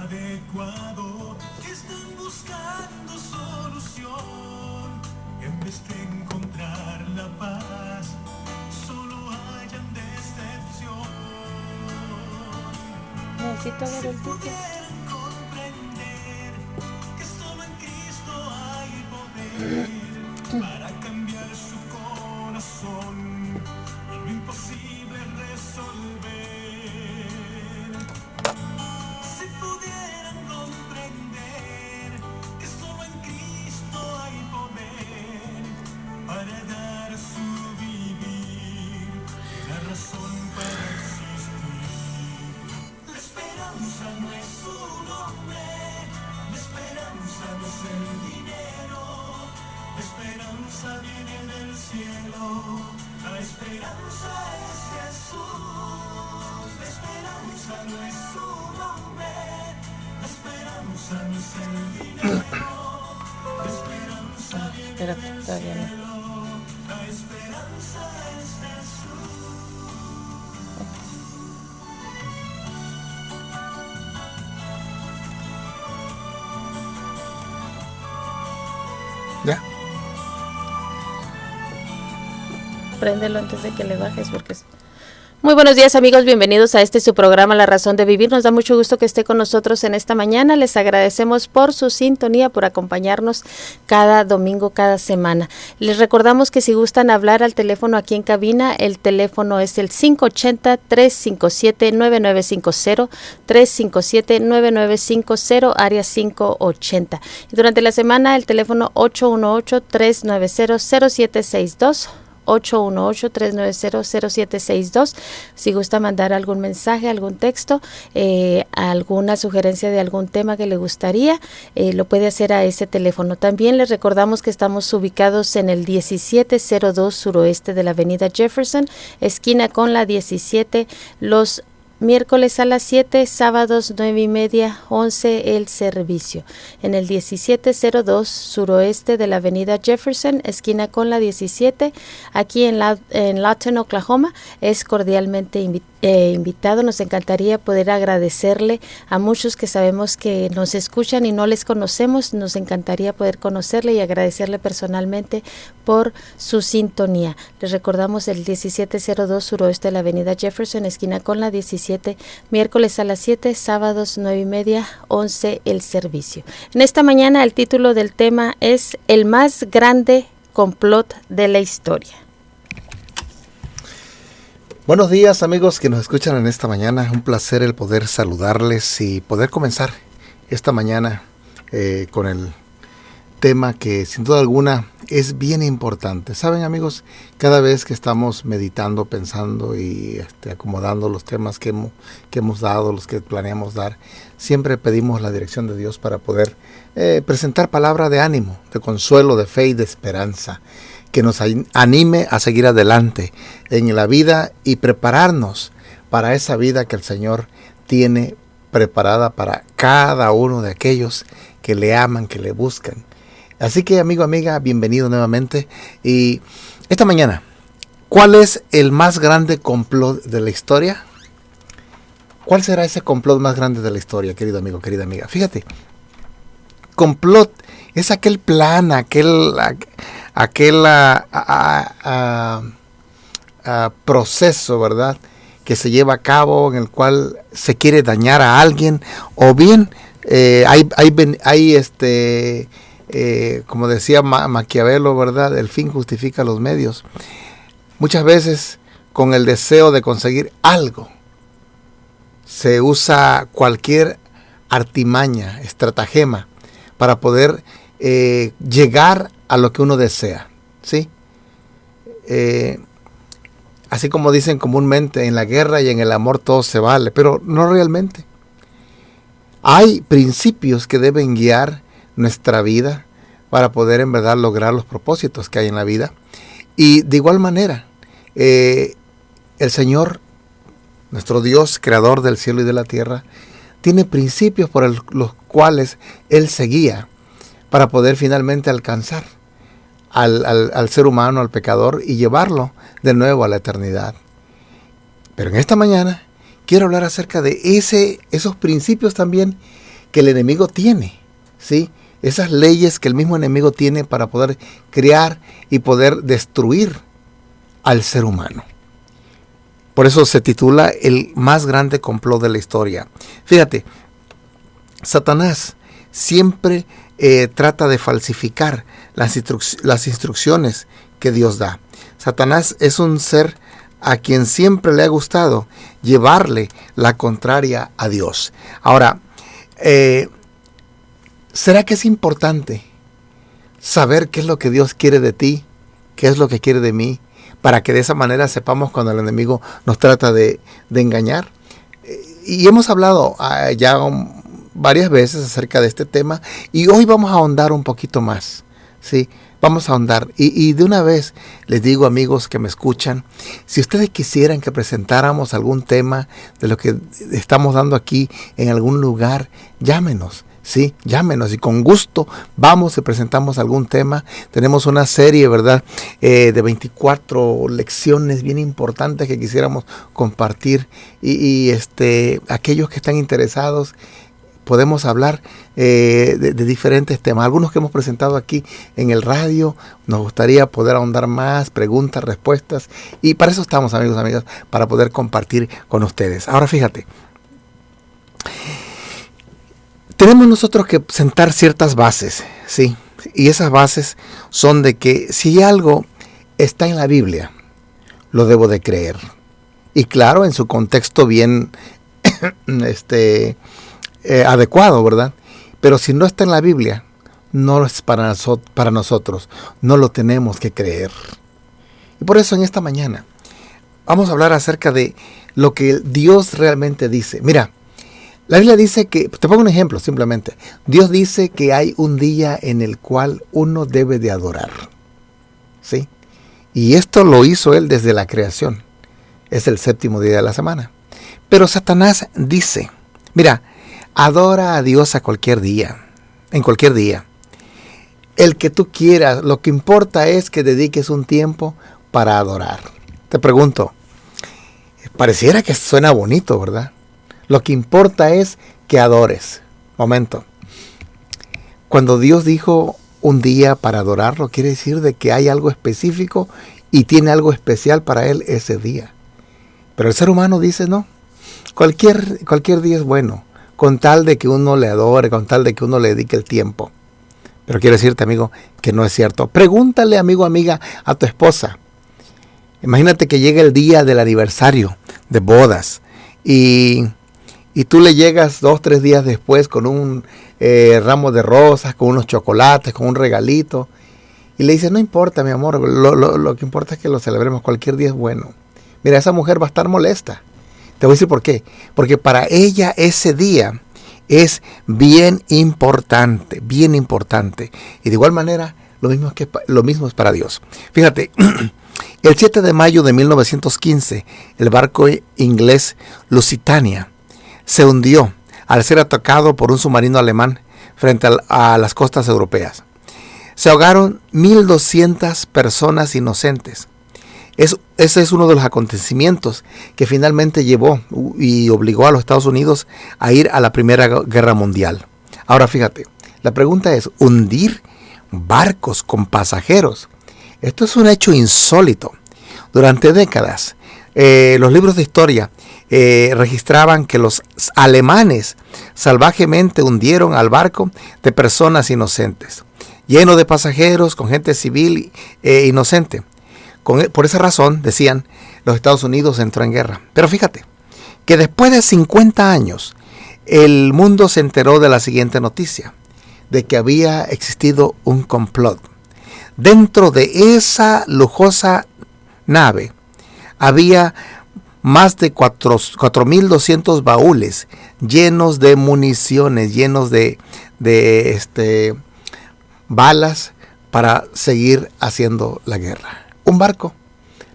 adecuado, que están buscando solución. En vez de encontrar la paz, solo hallan decepción. Necesito ver el Si título. pudieran comprender que solo en Cristo hay poder para cambiar su corazón y lo imposible resolver. Si pudieran comprender que solo en Cristo hay poder para dar a su vivir una razón para existir. La esperanza no es su nombre, la esperanza no es el dinero, la esperanza viene del cielo, la esperanza es Jesús. La esperanza no es su nombre, la esperanza no es el dinero, la esperanza viene Pero del todavía no. cielo, la esperanza es Jesús. ¿Ya? Préndelo antes de que le bajes porque es... Muy buenos días amigos, bienvenidos a este su programa La Razón de Vivir. Nos da mucho gusto que esté con nosotros en esta mañana. Les agradecemos por su sintonía, por acompañarnos cada domingo, cada semana. Les recordamos que si gustan hablar al teléfono aquí en cabina, el teléfono es el 580-357-9950, 357-9950, área 580. Y durante la semana el teléfono 818-390-0762. 818-390-0762. Si gusta mandar algún mensaje, algún texto, alguna sugerencia de algún tema que le gustaría, lo puede hacer a ese teléfono. También les recordamos que estamos ubicados en el 1702 suroeste de la avenida Jefferson, esquina con la 17, los miércoles a las 7, sábados 9:30, 11 el servicio. En el 1702 suroeste de la avenida Jefferson, esquina con la 17, aquí en Lawton, Oklahoma, es cordialmente invitado. Nos encantaría poder agradecerle a muchos que sabemos que nos escuchan y no les conocemos. Nos encantaría poder conocerle y agradecerle personalmente por su sintonía. Les recordamos el 1702 suroeste de la avenida Jefferson, esquina con la 17, miércoles a las 7, sábados 9:30, 11 el servicio. En esta mañana el título del tema es El más grande complot de la historia. Buenos días amigos que nos escuchan en esta mañana. Un placer el poder saludarles y poder comenzar esta mañana con el tema que sin duda alguna es bien importante. Saben amigos, cada vez que estamos meditando, pensando y acomodando los temas que hemos dado, los que planeamos dar, siempre pedimos la dirección de Dios para poder presentar palabra de ánimo, de consuelo, de fe y de esperanza, que nos anime a seguir adelante en la vida y prepararnos para esa vida que el Señor tiene preparada para cada uno de aquellos que le aman, que le buscan. Así que amigo, amiga, bienvenido nuevamente. Y esta mañana, ¿cuál es el más grande complot de la historia? ¿Cuál será ese complot más grande de la historia, querido amigo, querida amiga? Fíjate, complot es aquel plan, aquel proceso, ¿verdad?, que se lleva a cabo en el cual se quiere dañar a alguien, o bien como decía Maquiavelo, ¿verdad?, el fin justifica los medios. Muchas veces con el deseo de conseguir algo se usa cualquier artimaña, estratagema para poder llegar a lo que uno desea, ¿sí? Así como dicen comúnmente, en la guerra y en el amor todo se vale, pero no realmente. Hay principios que deben guiar nuestra vida para poder en verdad lograr los propósitos que hay en la vida. Y de igual manera, el Señor, nuestro Dios, creador del cielo y de la tierra, tiene principios por los cuales Él se guía para poder finalmente alcanzar al ser humano, al pecador, y llevarlo de nuevo a la eternidad. Pero en esta mañana quiero hablar acerca de esos principios también que el enemigo tiene, ¿sí? Esas leyes que el mismo enemigo tiene para poder crear y poder destruir al ser humano. Por eso se titula el más grande complot de la historia. Fíjate, Satanás siempre trata de falsificar las instrucciones que Dios da. Satanás es un ser a quien siempre le ha gustado llevarle la contraria a Dios. Ahora, ¿será que es importante saber qué es lo que Dios quiere de ti? ¿Qué es lo que quiere de mí? Para que de esa manera sepamos cuando el enemigo nos trata de engañar. Y hemos hablado ya varias veces acerca de este tema, y hoy vamos a ahondar un poquito más, ¿sí? Vamos a ahondar. Y de una vez les digo, amigos que me escuchan, si ustedes quisieran que presentáramos algún tema de lo que estamos dando aquí en algún lugar, llámenos. Sí, llámenos y con gusto vamos y presentamos algún tema. Tenemos una serie, ¿verdad? De 24 lecciones bien importantes que quisiéramos compartir. Y aquellos que están interesados, podemos hablar de diferentes temas. Algunos que hemos presentado aquí en el radio, nos gustaría poder ahondar más, preguntas, respuestas. Y para eso estamos, amigos, amigas, para poder compartir con ustedes. Ahora fíjate. Tenemos nosotros que sentar ciertas bases, ¿sí? Y esas bases son de que si algo está en la Biblia, lo debo de creer. Y claro, en su contexto bien adecuado, ¿verdad? Pero si no está en la Biblia, no es para nosotros, no lo tenemos que creer. Y por eso en esta mañana vamos a hablar acerca de lo que Dios realmente dice. Mira, la Biblia dice que, te pongo un ejemplo simplemente, Dios dice que hay un día en el cual uno debe de adorar, ¿sí? Y esto lo hizo Él desde la creación, es el séptimo día de la semana. Pero Satanás dice, mira, adora a Dios a cualquier día, en cualquier día, el que tú quieras, lo que importa es que dediques un tiempo para adorar. Te pregunto, pareciera que suena bonito, ¿verdad? Lo que importa es que adores. Momento. Cuando Dios dijo un día para adorarlo, quiere decir de que hay algo específico y tiene algo especial para Él ese día. Pero el ser humano dice no. Cualquier día es bueno, con tal de que uno le adore, con tal de que uno le dedique el tiempo. Pero quiero decirte, amigo, que no es cierto. Pregúntale, amigo, amiga, a tu esposa. Imagínate que llega el día del aniversario de bodas y tú le llegas 2, 3 días después con un ramo de rosas, con unos chocolates, con un regalito. Y le dices, no importa, mi amor, lo que importa es que lo celebremos, cualquier día es bueno. Mira, esa mujer va a estar molesta. Te voy a decir por qué. Porque para ella ese día es bien importante, bien importante. Y de igual manera, lo mismo es para Dios. Fíjate, el 7 de mayo de 1915, el barco inglés Lusitania se hundió al ser atacado por un submarino alemán frente a las costas europeas. Se ahogaron 1,200 personas inocentes. Ese es uno de los acontecimientos que finalmente llevó y obligó a los Estados Unidos a ir a la Primera Guerra Mundial. Ahora fíjate, la pregunta es, ¿hundir barcos con pasajeros? Esto es un hecho insólito. Durante décadas, los libros de historia registraban que los alemanes salvajemente hundieron al barco de personas inocentes, lleno de pasajeros, con gente civil inocente. Por esa razón, decían, los Estados Unidos entró en guerra. Pero fíjate, que después de 50 años, el mundo se enteró de la siguiente noticia, de que había existido un complot. Dentro de esa lujosa nave había más de 4,200 baúles llenos de municiones, llenos de balas para seguir haciendo la guerra. Un barco.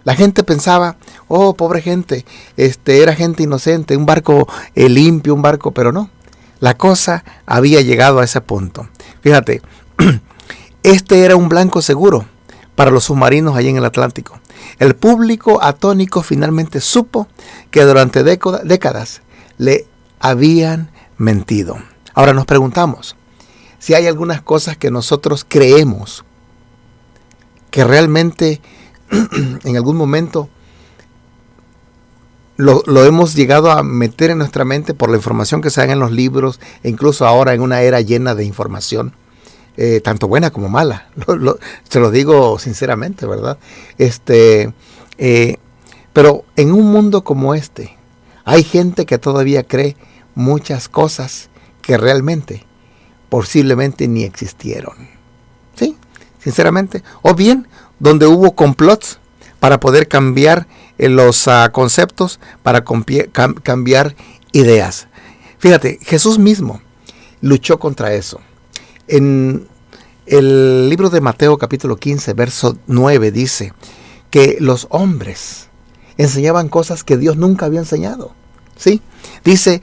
La gente pensaba, oh, pobre gente, era gente inocente, un barco limpio, un barco, pero no. La cosa había llegado a ese punto. Fíjate, este era un blanco seguro para los submarinos allí en el Atlántico. El público atónico finalmente supo que durante décadas le habían mentido. Ahora nos preguntamos si hay algunas cosas que nosotros creemos que realmente en algún momento lo hemos llegado a meter en nuestra mente por la información que se da en los libros, e incluso ahora en una era llena de información, tanto buena como mala. Se lo digo sinceramente, ¿verdad? Pero en un mundo como este, hay gente que todavía cree muchas cosas que realmente, posiblemente ni existieron. ¿Sí? Sinceramente. O bien, donde hubo complots para poder cambiar los conceptos, para cambiar ideas. Fíjate, Jesús mismo luchó contra eso. En el libro de Mateo capítulo 15, verso 9 dice que los hombres enseñaban cosas que Dios nunca había enseñado. ¿Sí? Dice,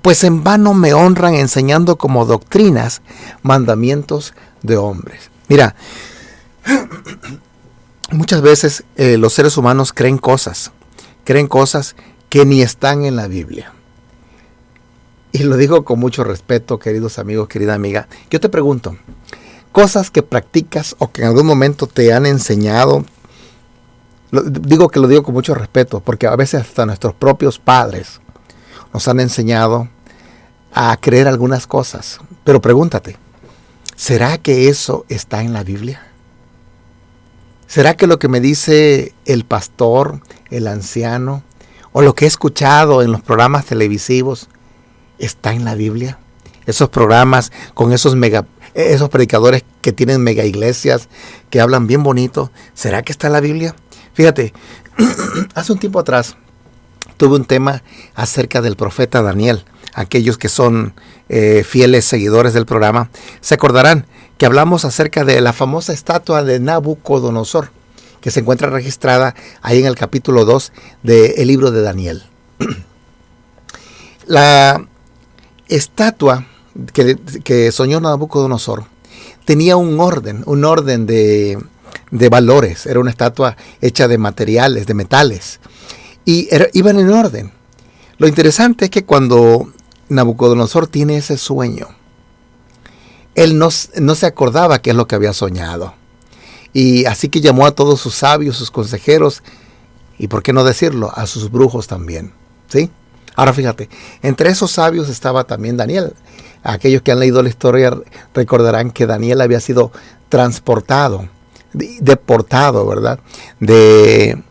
pues en vano me honran enseñando como doctrinas mandamientos de hombres. Mira, muchas veces los seres humanos creen cosas que ni están en la Biblia. Y lo digo con mucho respeto, queridos amigos, querida amiga. Yo te pregunto, cosas que practicas o que en algún momento te han enseñado, lo digo con mucho respeto, porque a veces hasta nuestros propios padres nos han enseñado a creer algunas cosas. Pero pregúntate, ¿será que eso está en la Biblia? ¿Será que lo que me dice el pastor, el anciano, o lo que he escuchado en los programas televisivos está en la Biblia? Esos programas con esos predicadores que tienen mega iglesias, que hablan bien bonito, ¿será que está en la Biblia? Fíjate, hace un tiempo atrás tuve un tema acerca del profeta Daniel. Aquellos que son fieles seguidores del programa se acordarán que hablamos acerca de la famosa estatua de Nabucodonosor, que se encuentra registrada ahí en el capítulo 2 del libro de Daniel. La estatua que soñó Nabucodonosor tenía un orden de valores. Era una estatua hecha de materiales, de metales, y iban en orden. Lo interesante es que cuando Nabucodonosor tiene ese sueño, él no se acordaba qué es lo que había soñado. Y así que llamó a todos sus sabios, sus consejeros, y por qué no decirlo, a sus brujos también. ¿Sí? Ahora fíjate, entre esos sabios estaba también Daniel. Aquellos que han leído la historia recordarán que Daniel había sido transportado, deportado, ¿verdad? De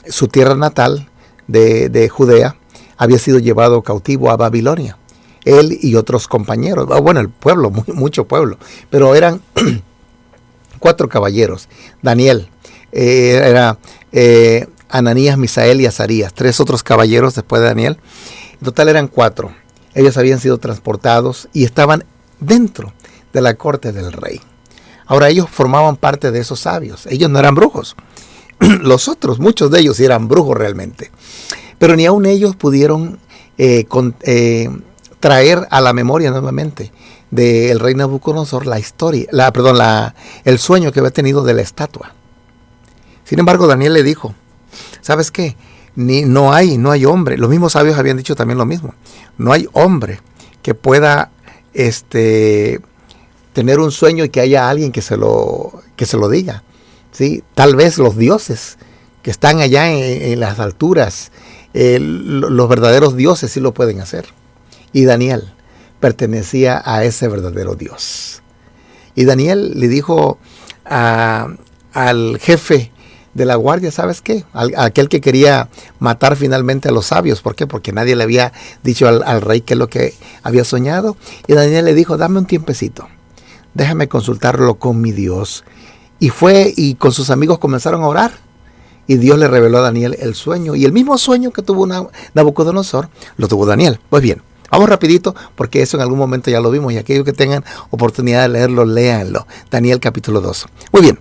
su tierra natal, de Judea, había sido llevado cautivo a Babilonia. Él y otros compañeros, bueno, el pueblo, mucho pueblo, pero eran 4 caballeros. Daniel, era Ananías, Misael y Azarías, 3 otros caballeros después de Daniel. En total eran 4. Ellos habían sido transportados y estaban dentro de la corte del rey. Ahora ellos formaban parte de esos sabios. Ellos no eran brujos. Los otros, muchos de ellos eran brujos realmente. Pero ni aun ellos pudieron traer a la memoria nuevamente del rey Nabucodonosor el sueño que había tenido de la estatua. Sin embargo, Daniel le dijo, ¿sabes qué? No hay hombre. Los mismos sabios habían dicho también lo mismo. No hay hombre que pueda tener un sueño y que haya alguien que se lo diga. ¿Sí? Tal vez los dioses que están allá en las alturas, los verdaderos dioses sí lo pueden hacer. Y Daniel pertenecía a ese verdadero Dios. Y Daniel le dijo al jefe de la guardia, ¿sabes qué? Aquel que quería matar finalmente a los sabios. ¿Por qué? Porque nadie le había dicho al rey qué es lo que había soñado. Y Daniel le dijo, dame un tiempecito, déjame consultarlo con mi Dios. Y fue y con sus amigos comenzaron a orar. Y Dios le reveló a Daniel el sueño. Y el mismo sueño que tuvo Nabucodonosor, lo tuvo Daniel. Pues bien, vamos rapidito, porque eso en algún momento ya lo vimos. Y aquellos que tengan oportunidad de leerlo, léanlo. Daniel capítulo 2. Muy bien.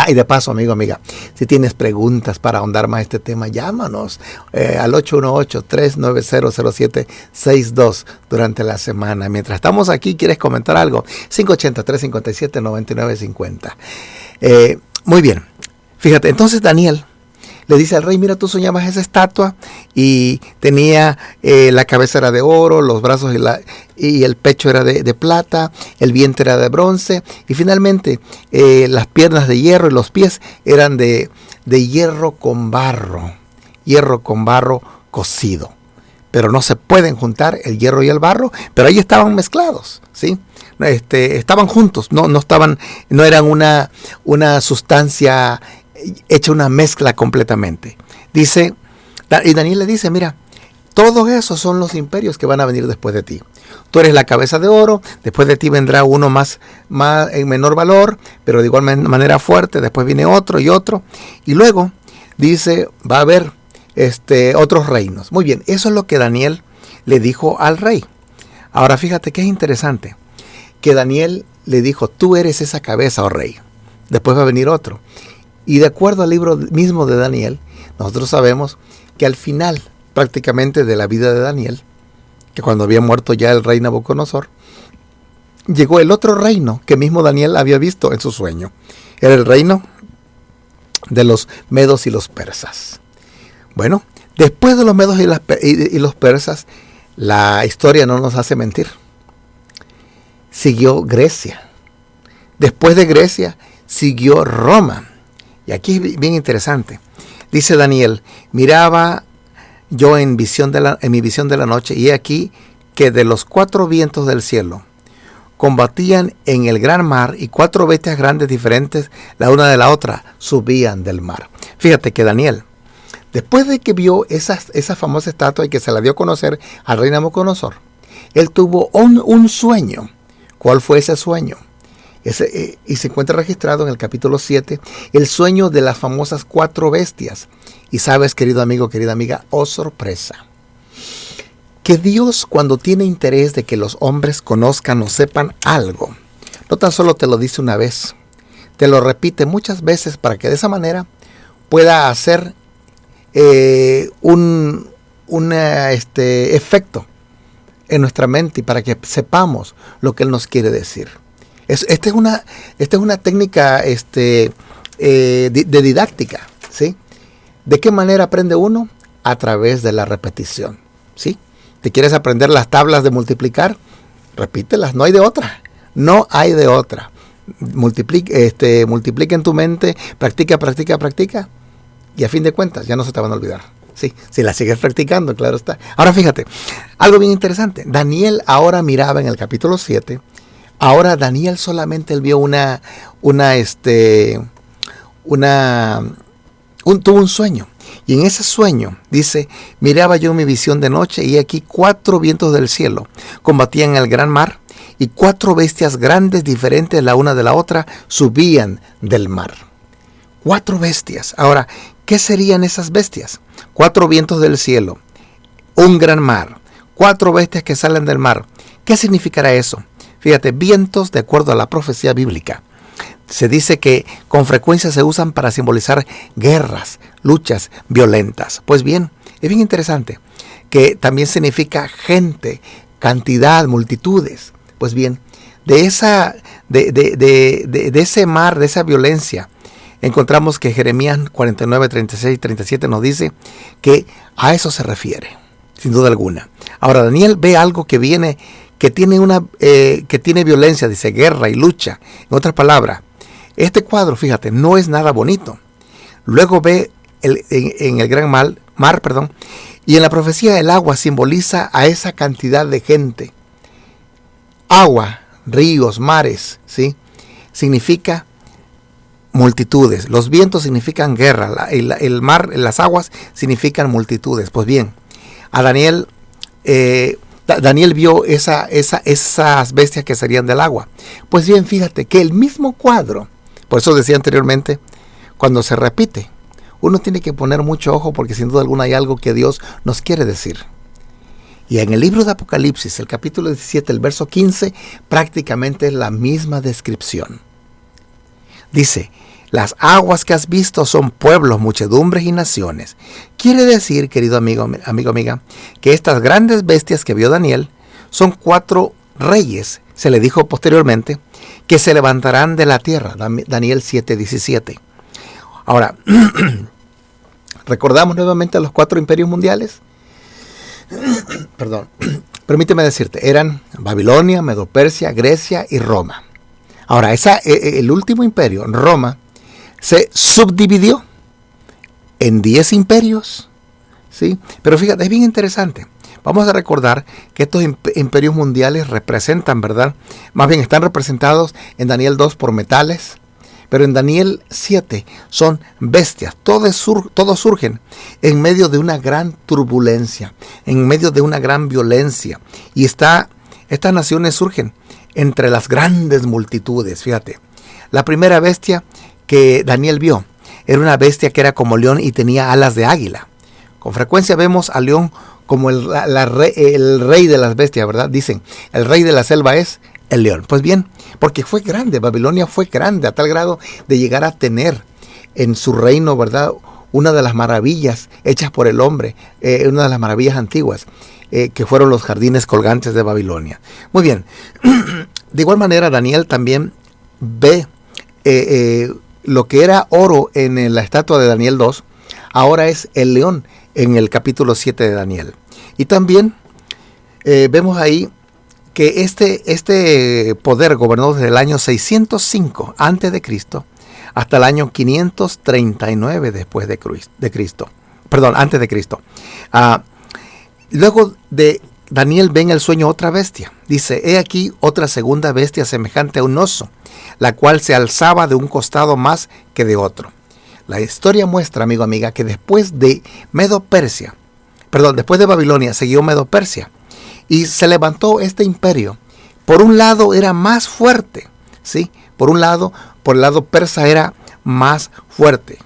Y de paso, amigo, amiga, si tienes preguntas para ahondar más este tema, llámanos al 818-390-0762 durante la semana. Mientras estamos aquí, ¿quieres comentar algo? 580-357-9950. Muy bien. Fíjate, entonces Daniel le dice al rey, mira, tú soñabas esa estatua y tenía la cabeza era de oro, los brazos y el pecho era de plata, el vientre era de bronce y finalmente las piernas de hierro y los pies eran de hierro con barro cocido. Pero no se pueden juntar el hierro y el barro, pero ahí estaban mezclados, ¿sí? Estaban juntos, no eran una sustancia hecha una mezcla completamente. Dice, y Daniel le dice, mira, todos esos son los imperios que van a venir después de ti. Tú eres la cabeza de oro, después de ti vendrá uno más en menor valor, pero de igual manera fuerte, después viene otro y otro, y luego dice, va a haber otros reinos. Muy bien, eso es lo que Daniel le dijo al rey. Ahora fíjate que es interesante, que Daniel le dijo, tú eres esa cabeza, oh rey, después va a venir otro. Y de acuerdo al libro mismo de Daniel, nosotros sabemos que al final prácticamente de la vida de Daniel, que cuando había muerto ya el rey Nabucodonosor, llegó el otro reino que mismo Daniel había visto en su sueño. Era el reino de los medos y los persas. Bueno, después de los medos y los persas, la historia no nos hace mentir. Siguió Grecia. Después de Grecia, siguió Roma. Y aquí es bien interesante. Dice Daniel, miraba yo en mi visión de la noche, y he aquí que de los 4 vientos del cielo combatían en el gran mar, y 4 bestias grandes diferentes, la una de la otra, subían del mar. Fíjate que Daniel, después de que vio esa famosa estatua y que se la dio a conocer al rey Nabucodonosor, él tuvo un sueño. ¿Cuál fue ese sueño? Y se encuentra registrado en el capítulo 7, el sueño de las famosas 4 bestias. Y sabes, querido amigo, querida amiga, oh sorpresa, que Dios, cuando tiene interés de que los hombres conozcan o sepan algo, no tan solo te lo dice una vez, te lo repite muchas veces para que de esa manera pueda hacer un efecto en nuestra mente y para que sepamos lo que Él nos quiere decir. Esta es una técnica de didáctica, ¿sí? ¿De qué manera aprende uno? A través de la repetición, ¿sí? ¿Te quieres aprender las tablas de multiplicar? Repítelas, no hay de otra. No hay de otra. Multiplica en tu mente, practica. Y a fin de cuentas ya no se te van a olvidar. Sí, si la sigues practicando, claro está. Ahora fíjate, algo bien interesante. Daniel ahora miraba en el capítulo 7. Ahora Daniel solamente él vio tuvo un sueño. Y en ese sueño, dice, miraba yo mi visión de noche y aquí 4 vientos del cielo combatían el gran mar y 4 bestias grandes diferentes la una de la otra subían del mar. 4 bestias. Ahora, ¿qué serían esas bestias? 4 vientos del cielo, un gran mar, 4 bestias que salen del mar. ¿Qué significará eso? Fíjate, vientos, de acuerdo a la profecía bíblica, se dice que con frecuencia se usan para simbolizar guerras, luchas violentas. Pues bien, es bien interesante que también significa gente, cantidad, multitudes. Pues bien, de ese mar, de esa violencia, encontramos que Jeremías 49, 36 y 37 nos dice que a eso se refiere, sin duda alguna. Ahora Daniel ve algo que tiene violencia, dice guerra y lucha. En otras palabras, este cuadro, fíjate, no es nada bonito. Luego ve en el gran mar, y en la profecía el agua simboliza a esa cantidad de gente. Agua, ríos, mares, ¿sí? Significa multitudes. Los vientos significan guerra. El mar, las aguas significan multitudes. Pues bien, a Daniel vio esas bestias que salían del agua. Pues bien, fíjate que el mismo cuadro, por eso decía anteriormente, cuando se repite, uno tiene que poner mucho ojo porque sin duda alguna hay algo que Dios nos quiere decir. Y en el libro de Apocalipsis, el capítulo 17, el verso 15, prácticamente es la misma descripción. Dice, las aguas que has visto son pueblos, muchedumbres y naciones. Quiere decir, querido amigo, amiga, que estas grandes bestias que vio Daniel son 4 reyes, se le dijo posteriormente, que se levantarán de la tierra. Daniel 7:17. Ahora, Recordamos nuevamente a los 4 imperios mundiales. Perdón. Permíteme decirte, eran Babilonia, Medo-Persia, Grecia y Roma. Ahora, el último imperio, Roma, se subdividió en 10 imperios, ¿sí? Pero fíjate, es bien interesante. Vamos a recordar que estos imperios mundiales representan, ¿verdad? Más bien están representados en Daniel 2 por metales, pero en Daniel 7 son bestias. Todos surgen en medio de una gran turbulencia, en medio de una gran violencia. Y estas naciones surgen entre las grandes multitudes. Fíjate, la primera bestia que Daniel vio era una bestia que era como león y tenía alas de águila. Con frecuencia vemos al león como el rey de las bestias, ¿verdad? Dicen, el rey de la selva es el león. Pues bien, porque fue grande, Babilonia fue grande a tal grado de llegar a tener en su reino, ¿verdad?, una de las maravillas hechas por el hombre, una de las maravillas antiguas, que fueron los jardines colgantes de Babilonia. Muy bien, de igual manera Daniel también ve lo que era oro en la estatua de Daniel 2, ahora es el león en el capítulo 7 de Daniel. Y también vemos ahí que este poder gobernó desde el año 605 antes de Cristo hasta el año 539 después de Cristo. Perdón, antes de Cristo. Luego de Daniel ve en el sueño otra bestia. Dice, he aquí otra segunda bestia semejante a un oso, la cual se alzaba de un costado más que de otro. La historia muestra, amigo, amiga, que después de después de Babilonia siguió Medo-Persia. Y se levantó este imperio. Por un lado era más fuerte, ¿sí? Por el lado persa era más fuerte.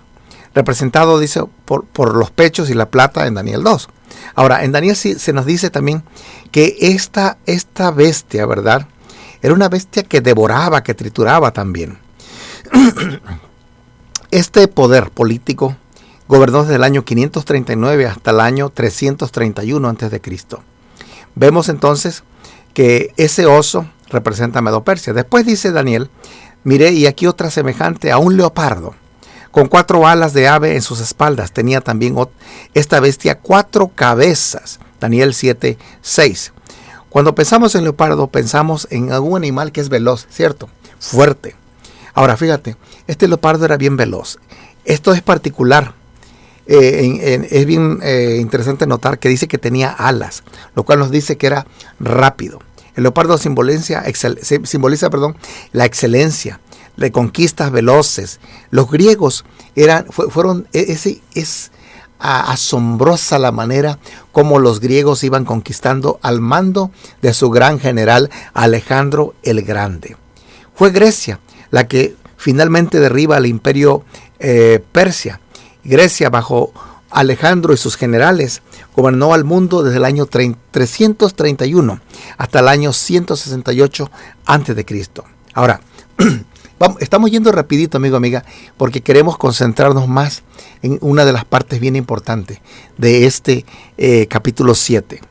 Representado, dice, por los pechos y la plata en Daniel 2. Ahora, en Daniel sí se nos dice también que esta bestia, ¿verdad?, era una bestia que devoraba, que trituraba también. Este poder político gobernó desde el año 539 hasta el año 331 a.C. Vemos entonces que ese oso representa a Medo-Persia. Después dice Daniel, miré y aquí otra semejante a un leopardo, con 4 alas de ave en sus espaldas. Tenía también esta bestia 4 cabezas. Daniel 7:6. Cuando pensamos en leopardo, pensamos en algún animal que es veloz, ¿cierto? Fuerte. Ahora fíjate, este leopardo era bien veloz. Esto es particular. Es bien interesante notar que dice que tenía alas, lo cual nos dice que era rápido. El leopardo simboliza la excelencia, de conquistas veloces. Los griegos es asombrosa la manera como los griegos iban conquistando al mando de su gran general Alejandro el Grande. Fue Grecia la que finalmente derriba al imperio Persia. Grecia, bajo Alejandro y sus generales, gobernó al mundo desde el año 331 hasta el año 168 a.C. Ahora, estamos yendo rapidito, amigo, amiga, porque queremos concentrarnos más en una de las partes bien importantes de este capítulo 7.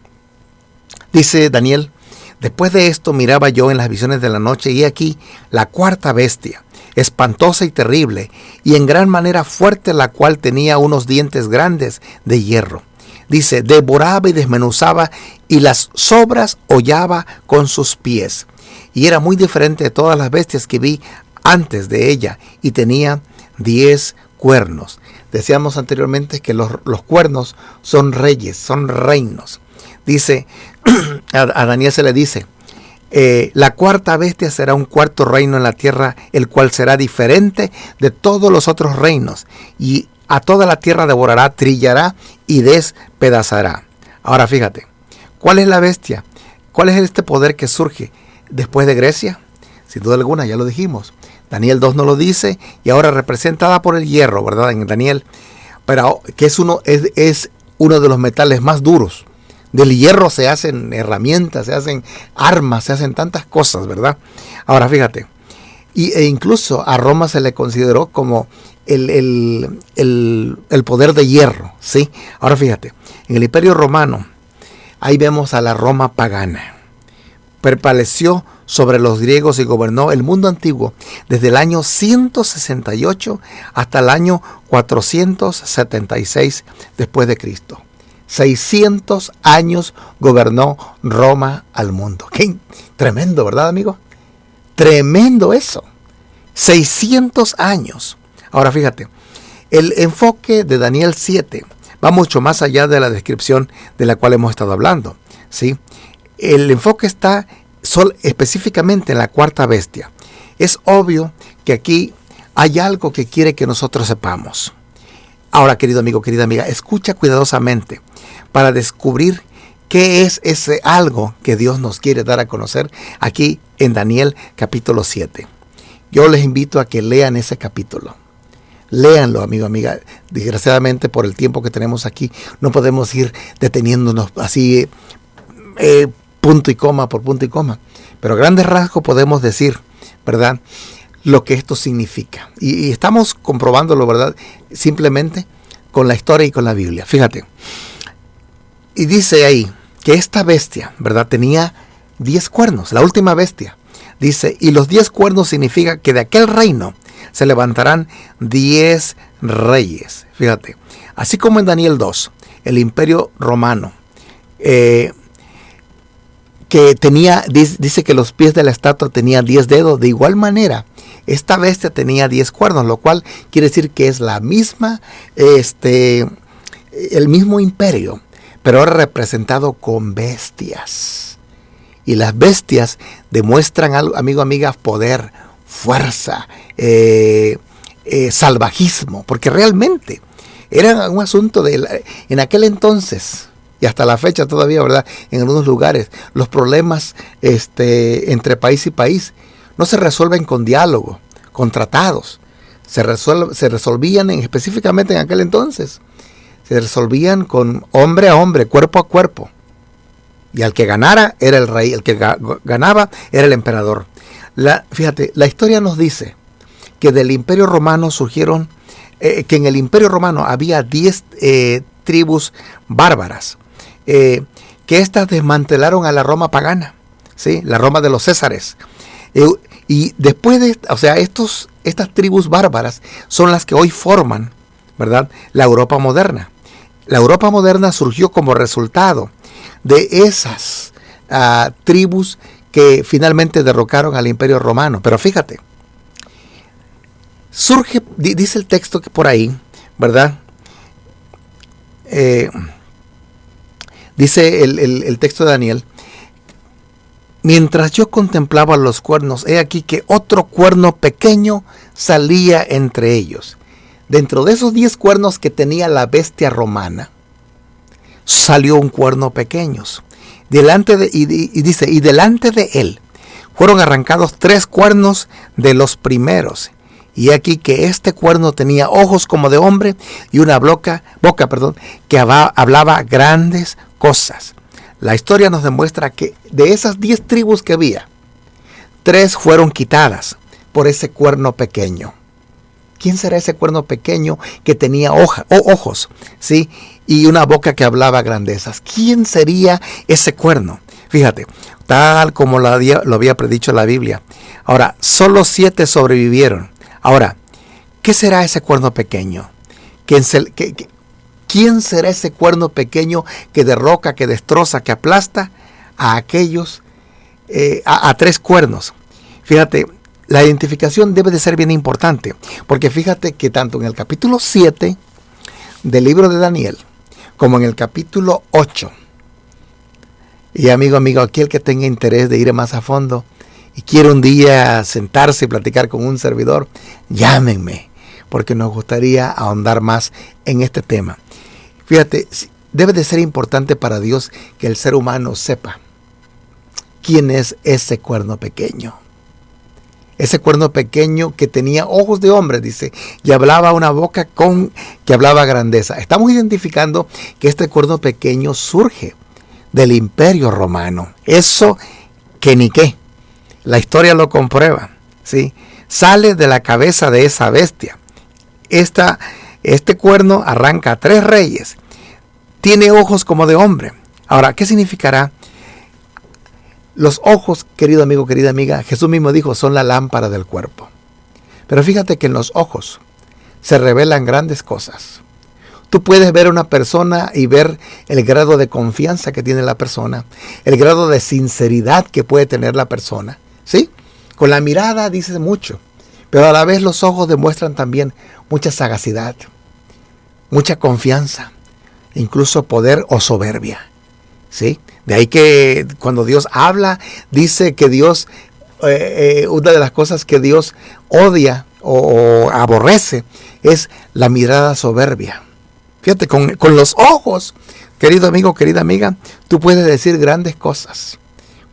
Dice Daniel, después de esto miraba yo en las visiones de la noche y aquí la cuarta bestia, espantosa y terrible, y en gran manera fuerte, la cual tenía unos dientes grandes de hierro. Dice, devoraba y desmenuzaba, y las sobras hollaba con sus pies. Y era muy diferente de todas las bestias que vi antes de ella, y tenía 10 cuernos. Decíamos anteriormente que los cuernos son reyes, son reinos. Dice, a Daniel se le dice, la cuarta bestia será un cuarto reino en la tierra, el cual será diferente de todos los otros reinos, y a toda la tierra devorará, trillará y despedazará. Ahora fíjate, ¿cuál es la bestia? ¿Cuál es este poder que surge después de Grecia? Sin duda alguna, ya lo dijimos. Daniel 2 nos lo dice, y ahora representada por el hierro, ¿verdad? En Daniel, pero que es uno de los metales más duros. Del hierro se hacen herramientas, se hacen armas, se hacen tantas cosas, ¿verdad? Ahora fíjate, e incluso a Roma se le consideró como el poder de hierro, ¿sí? Ahora fíjate, en el Imperio Romano, ahí vemos a la Roma pagana. prevaleció sobre los griegos y gobernó el mundo antiguo desde el año 168 hasta el año 476 después de Cristo. 600 años gobernó Roma al mundo. ¡Qué tremendo!, ¿verdad, amigo? Tremendo eso. 600 años. Ahora fíjate, el enfoque de Daniel 7 va mucho más allá de la descripción de la cual hemos estado hablando, ¿sí? El enfoque está específicamente en la cuarta bestia. Es obvio que aquí hay algo que quiere que nosotros sepamos. Ahora, querido amigo, querida amiga, escucha cuidadosamente para descubrir qué es ese algo que Dios nos quiere dar a conocer aquí en Daniel capítulo 7. Yo les invito a que lean ese capítulo. Léanlo, amigo, amiga. Desgraciadamente, por el tiempo que tenemos aquí, no podemos ir deteniéndonos así punto y coma por punto y coma. Pero a grandes rasgos podemos decir, ¿verdad?, lo que esto significa. Y estamos comprobándolo, ¿verdad?, simplemente con la historia y con la Biblia. Fíjate. Y dice ahí que esta bestia, ¿verdad?, tenía 10 cuernos. La última bestia. Dice, y los 10 cuernos significa que de aquel reino se levantarán 10 reyes. Fíjate. Así como en Daniel 2, el imperio romano, que tenía, dice que los pies de la estatua tenían 10 dedos. De igual manera, esta bestia tenía 10 cuernos, lo cual quiere decir que es la misma, el mismo imperio, pero ahora representado con bestias. Y las bestias demuestran, amigo, amiga, poder, fuerza, salvajismo, porque realmente era un asunto en aquel entonces. Y hasta la fecha todavía, ¿verdad?, en algunos lugares, los problemas entre país y país no se resuelven con diálogo, con tratados. Se resolvían específicamente en aquel entonces. Se resolvían con hombre a hombre, cuerpo a cuerpo. Y al que ganara era el rey, el que ganaba era el emperador. Fíjate, la historia nos dice que del imperio romano surgieron, que en el imperio romano había 10 tribus bárbaras. Que éstas desmantelaron a la Roma pagana, ¿sí?, la Roma de los Césares. Y después de, estas tribus bárbaras son las que hoy forman, ¿verdad?, la Europa moderna. La Europa moderna surgió como resultado de esas tribus que finalmente derrocaron al imperio romano. Pero fíjate, surge, dice el texto que por ahí, ¿verdad?, dice el texto de Daniel, mientras yo contemplaba los cuernos, he aquí que otro cuerno pequeño salía entre ellos. Dentro de esos 10 cuernos que tenía la bestia romana, salió un cuerno pequeño. Y delante de él fueron arrancados 3 cuernos de los primeros. Y aquí que este cuerno tenía ojos como de hombre y una boca, que hablaba grandes cosas. La historia nos demuestra que de esas 10 tribus que había, 3 fueron quitadas por ese cuerno pequeño. ¿Quién será ese cuerno pequeño que tenía ojos, ¿sí?, y una boca que hablaba grandezas? ¿Quién sería ese cuerno? Fíjate, tal como lo había predicho la Biblia. Ahora, solo 7 sobrevivieron. Ahora, ¿qué será ese cuerno pequeño? ¿Quién será ese cuerno pequeño que derroca, que destroza, que aplasta a aquellos, a 3 cuernos? Fíjate, la identificación debe de ser bien importante, porque fíjate que tanto en el capítulo 7 del libro de Daniel, como en el capítulo 8, y amigo, aquel que tenga interés de ir más a fondo, y quiere un día sentarse y platicar con un servidor, llámenme, porque nos gustaría ahondar más en este tema. Fíjate, debe de ser importante para Dios que el ser humano sepa quién es ese cuerno pequeño. Ese cuerno pequeño que tenía ojos de hombre, dice, y hablaba una boca que hablaba grandeza. Estamos identificando que este cuerno pequeño surge del imperio romano. Eso que ni qué. La historia lo comprueba, ¿sí? Sale de la cabeza de esa bestia. Este cuerno arranca a 3 reyes. Tiene ojos como de hombre. Ahora, ¿qué significará Los ojos, querido amigo, querida amiga, Jesús mismo dijo, son la lámpara del cuerpo. Pero fíjate que en los ojos se revelan grandes cosas. Tú puedes ver a una persona y ver el grado de confianza que tiene la persona, el grado de sinceridad que puede tener la persona, ¿sí? Con la mirada dices mucho, pero a la vez los ojos demuestran también mucha sagacidad, mucha confianza, incluso poder o soberbia, ¿sí? De ahí que cuando Dios habla, dice que Dios, una de las cosas que Dios odia o aborrece es la mirada soberbia. Fíjate, con los ojos, querido amigo, querida amiga, tú puedes decir grandes cosas.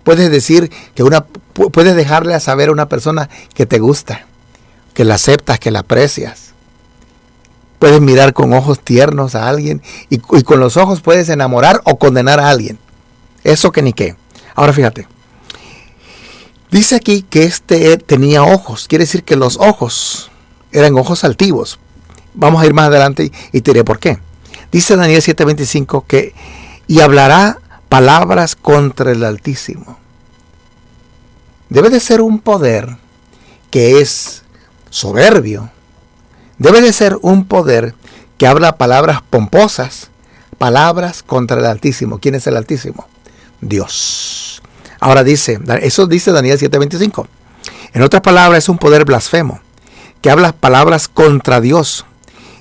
Puedes decir que puedes dejarle a saber a una persona que te gusta, que la aceptas, que la aprecias. Puedes mirar con ojos tiernos a alguien y con los ojos puedes enamorar o condenar a alguien. Eso que ni qué. Ahora fíjate. Dice aquí que tenía ojos. Quiere decir que los ojos eran ojos altivos. Vamos a ir más adelante y te diré por qué. Dice Daniel 7:25 que y hablará palabras contra el Altísimo. Debe de ser un poder que es soberbio. Debe de ser un poder que habla palabras pomposas, palabras contra el Altísimo. ¿Quién es el Altísimo? Dios. Ahora eso dice Daniel 7:25. En otras palabras, es un poder blasfemo, que habla palabras contra Dios.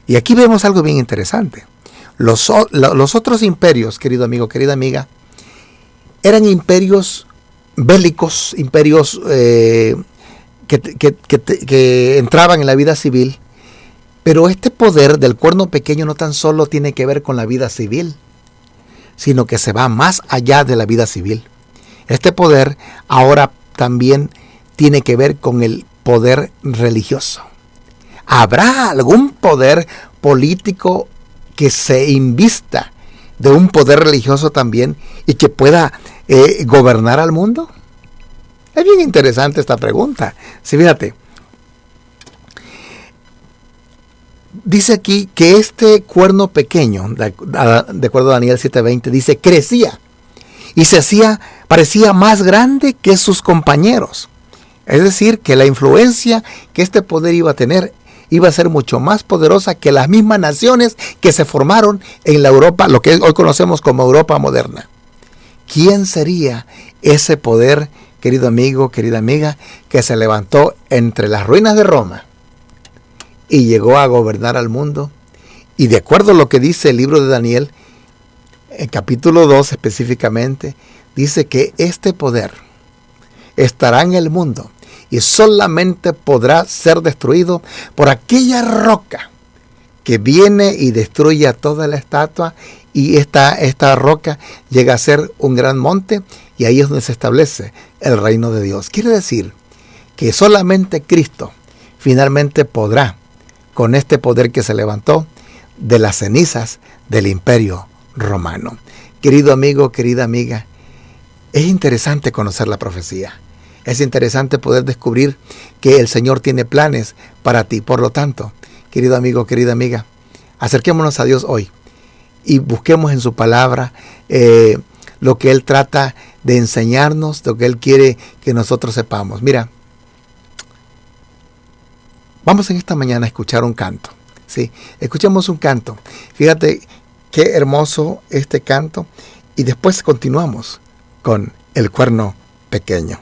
Y aquí vemos algo bien interesante. Los otros imperios, querido amigo, querida amiga, eran imperios bélicos, imperios que entraban en la vida civil. Pero este poder del cuerno pequeño no tan solo tiene que ver con la vida civil, sino que se va más allá de la vida civil. Este poder ahora también tiene que ver con el poder religioso. ¿Habrá algún poder político que se invista de un poder religioso también y que pueda gobernar al mundo? Es bien interesante esta pregunta. Sí, fíjate. Dice aquí que este cuerno pequeño, de acuerdo a Daniel 7:20, dice crecía y parecía más grande que sus compañeros. Es decir, que la influencia que este poder iba a tener iba a ser mucho más poderosa que las mismas naciones que se formaron en la Europa, lo que hoy conocemos como Europa moderna. ¿Quién sería ese poder, querido amigo, querida amiga, que se levantó entre las ruinas de Roma y llegó a gobernar al mundo? Y de acuerdo a lo que dice el libro de Daniel, en capítulo 2 específicamente, dice que este poder estará en el mundo y solamente podrá ser destruido por aquella roca que viene y destruye a toda la estatua, y esta roca llega a ser un gran monte, y ahí es donde se establece el reino de Dios. Quiere decir que solamente Cristo finalmente podrá, con este poder que se levantó de las cenizas del imperio romano. Querido amigo, querida amiga, es interesante conocer la profecía. Es interesante poder descubrir que el Señor tiene planes para ti. Por lo tanto, querido amigo, querida amiga, acerquémonos a Dios hoy y busquemos en su palabra lo que Él trata de enseñarnos, lo que Él quiere que nosotros sepamos. Mira, vamos en esta mañana a escuchar un canto. ¿Sí? Escuchemos un canto. Fíjate qué hermoso este canto. Y después continuamos con el cuerno pequeño.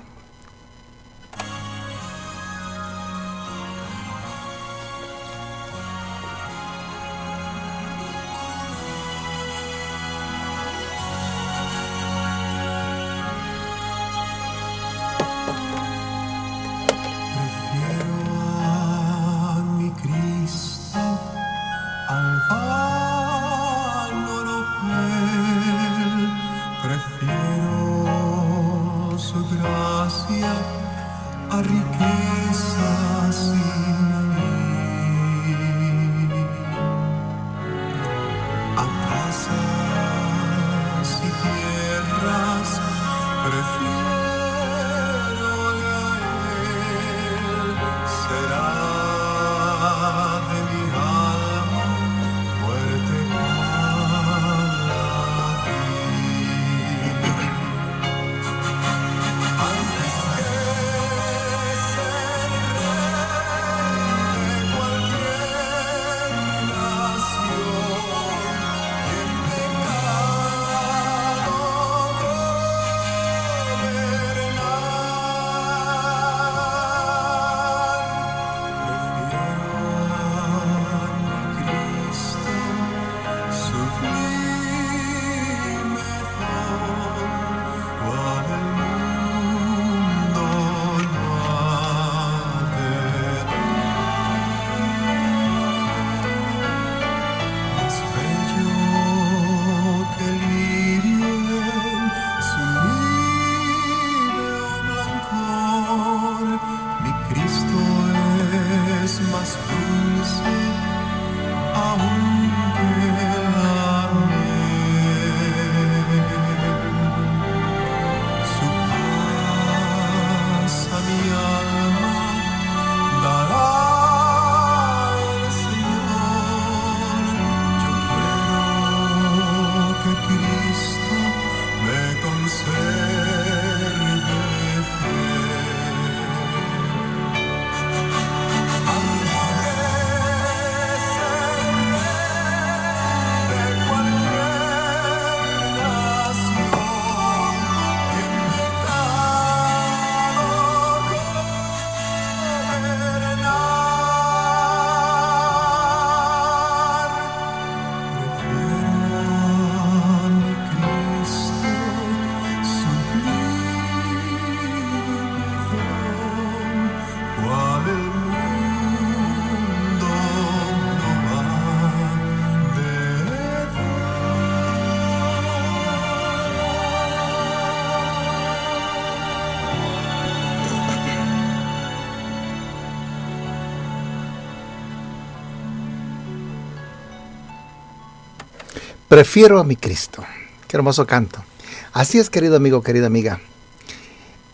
Prefiero a mi Cristo. Qué hermoso canto. Así es, querido amigo, querida amiga.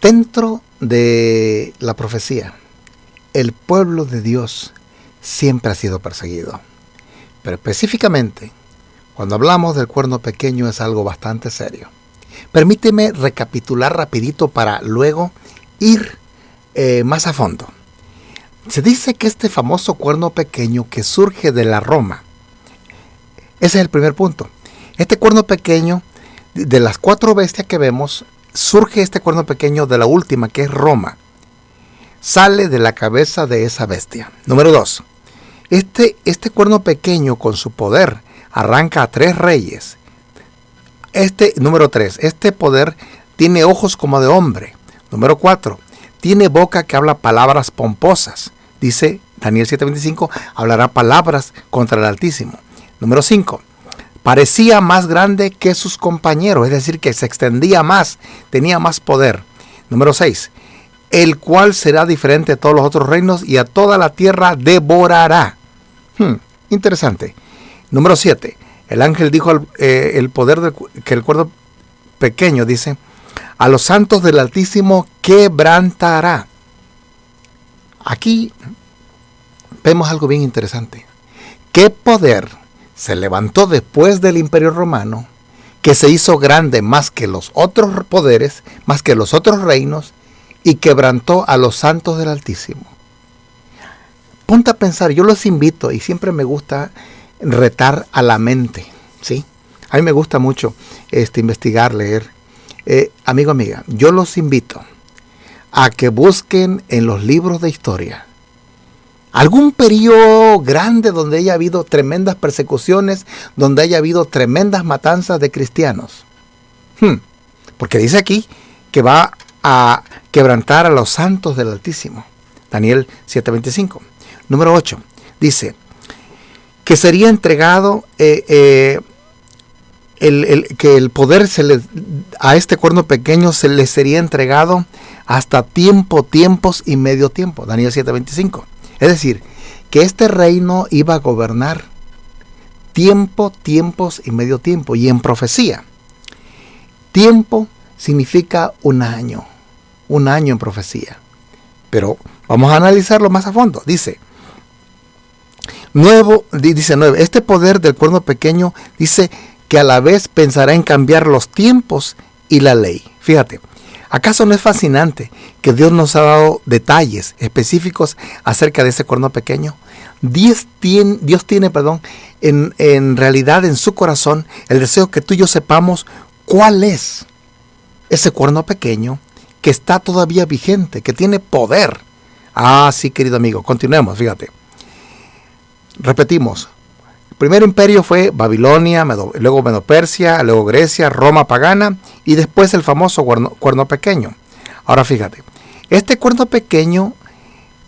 Dentro de la profecía, el pueblo de Dios siempre ha sido perseguido. Pero específicamente, cuando hablamos del cuerno pequeño es algo bastante serio. Permíteme recapitular rapidito para luego ir más a fondo. Se dice que este famoso cuerno pequeño que surge de la Roma, ese es el primer punto. Este cuerno pequeño, de las 4 bestias que vemos, surge este cuerno pequeño de la última, que es Roma. Sale de la cabeza de esa bestia. Número 2. Este cuerno pequeño con su poder arranca a 3 reyes. Número 3. Este poder tiene ojos como de hombre. Número 4. Tiene boca que habla palabras pomposas. Dice Daniel 7:25, hablará palabras contra el Altísimo. Número 5. Parecía más grande que sus compañeros, es decir, que se extendía más, tenía más poder. Número 6. El cual será diferente a todos los otros reinos y a toda la tierra devorará. Interesante. Número 7. El ángel dijo el poder que el cuerno pequeño, dice, a los santos del Altísimo quebrantará. Aquí vemos algo bien interesante. ¿Qué poder se levantó después del Imperio Romano, que se hizo grande más que los otros poderes, más que los otros reinos, y quebrantó a los santos del Altísimo? Ponte a pensar, yo los invito, y siempre me gusta retar a la mente, ¿sí? A mí me gusta mucho investigar, leer. Amigo, amiga, yo los invito a que busquen en los libros de historia algún periodo grande donde haya habido tremendas persecuciones, donde haya habido tremendas matanzas de cristianos. Porque dice aquí que va a quebrantar a los santos del Altísimo. Daniel 7:25. Número 8. Dice que sería entregado, que el poder a este cuerno pequeño se le sería entregado hasta tiempos y medio tiempo. Daniel 7:25. Es decir, que este reino iba a gobernar tiempos y medio tiempo. Y en profecía, tiempo significa un año en profecía. Pero vamos a analizarlo más a fondo. Dice 9, este poder del cuerno pequeño dice que a la vez pensará en cambiar los tiempos y la ley. Fíjate, ¿acaso no es fascinante que Dios nos ha dado detalles específicos acerca de ese cuerno pequeño? Dios tiene, en realidad en su corazón el deseo que tú y yo sepamos cuál es ese cuerno pequeño que está todavía vigente, que tiene poder. Sí, querido amigo, continuemos, fíjate. Repetimos. El primer imperio fue Babilonia, luego Medo-Persia, luego Grecia, Roma pagana y después el famoso cuerno pequeño. Ahora fíjate, este cuerno pequeño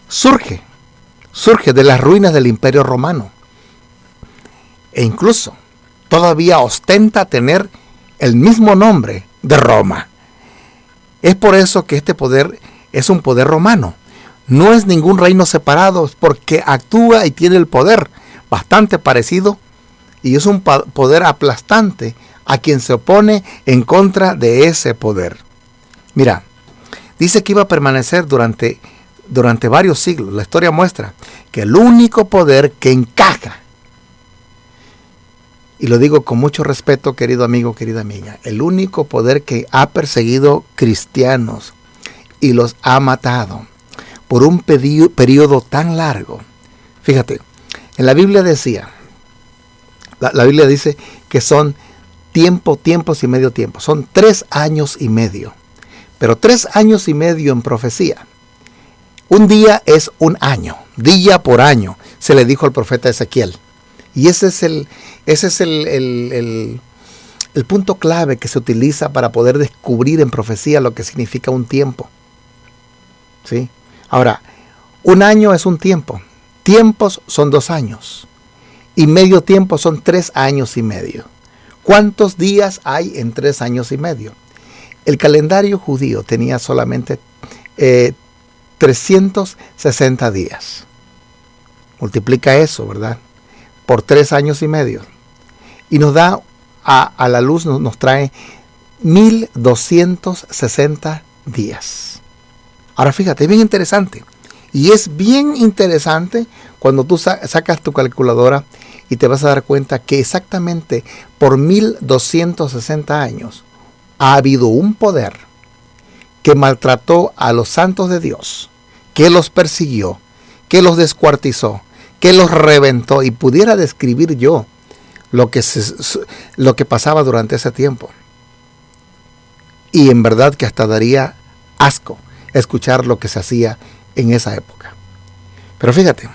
surge de las ruinas del Imperio Romano e incluso todavía ostenta tener el mismo nombre de Roma. Es por eso que este poder es un poder romano. No es ningún reino separado, porque actúa y tiene el poder bastante parecido y es un poder aplastante a quien se opone en contra de ese poder. Mira, dice que iba a permanecer durante varios siglos. La historia muestra que el único poder que encaja, y lo digo con mucho respeto, querido amigo, querida amiga, el único poder que ha perseguido cristianos y los ha matado por un periodo tan largo. Fíjate, en la Biblia decía, la Biblia dice que son tiempos y medio tiempo. Son 3 años y medio. Pero 3 años y medio en profecía. Un día es un año, día por año, se le dijo al profeta Ezequiel. Y ese es el punto clave que se utiliza para poder descubrir en profecía lo que significa un tiempo. ¿Sí? Ahora, un año es un tiempo. Tiempos son 2 años. Y medio tiempo son 3 años y medio. ¿Cuántos días hay en 3 años y medio? El calendario judío tenía solamente 360 días. Multiplica eso, ¿verdad? Por 3 años y medio. Y nos da a la luz nos trae 1260 días. Ahora fíjate, es bien interesante. Y es bien interesante cuando tú sacas tu calculadora y te vas a dar cuenta que exactamente por 1260 años ha habido un poder que maltrató a los santos de Dios, que los persiguió, que los descuartizó, que los reventó, y pudiera describir yo lo que pasaba durante ese tiempo. Y en verdad que hasta daría asco escuchar lo que se hacía en esa época. Pero fíjate,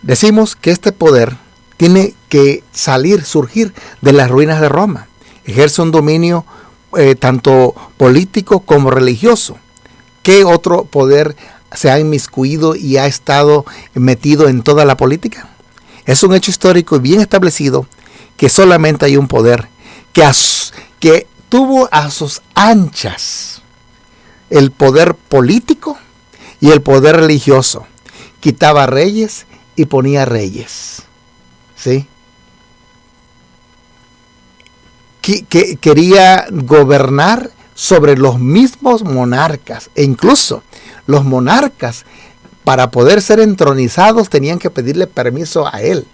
decimos que este poder tiene que surgir de las ruinas de Roma. Ejerce un dominio tanto político como religioso. ¿Qué otro poder se ha inmiscuido y ha estado metido en toda la política? Es un hecho histórico y bien establecido que solamente hay un poder que tuvo a sus anchas el poder político y el poder religioso. Quitaba reyes y ponía reyes. ¿Sí? Que quería gobernar sobre los mismos monarcas. E incluso los monarcas, para poder ser entronizados, tenían que pedirle permiso a él.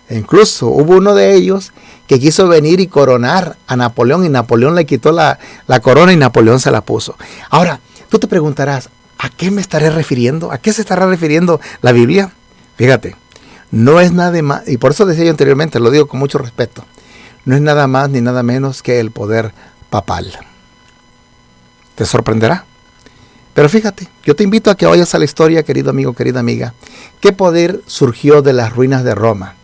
E incluso hubo uno de ellos que quiso venir y coronar a Napoleón, y Napoleón le quitó la corona y Napoleón se la puso. Ahora, tú te preguntarás, ¿a qué me estaré refiriendo? ¿A qué se estará refiriendo la Biblia? Fíjate, no es nada más, y por eso decía yo anteriormente, lo digo con mucho respeto, no es nada más ni nada menos que el poder papal. ¿Te sorprenderá? Pero fíjate, yo te invito a que vayas a la historia, querido amigo, querida amiga. ¿Qué poder surgió de las ruinas de Roma,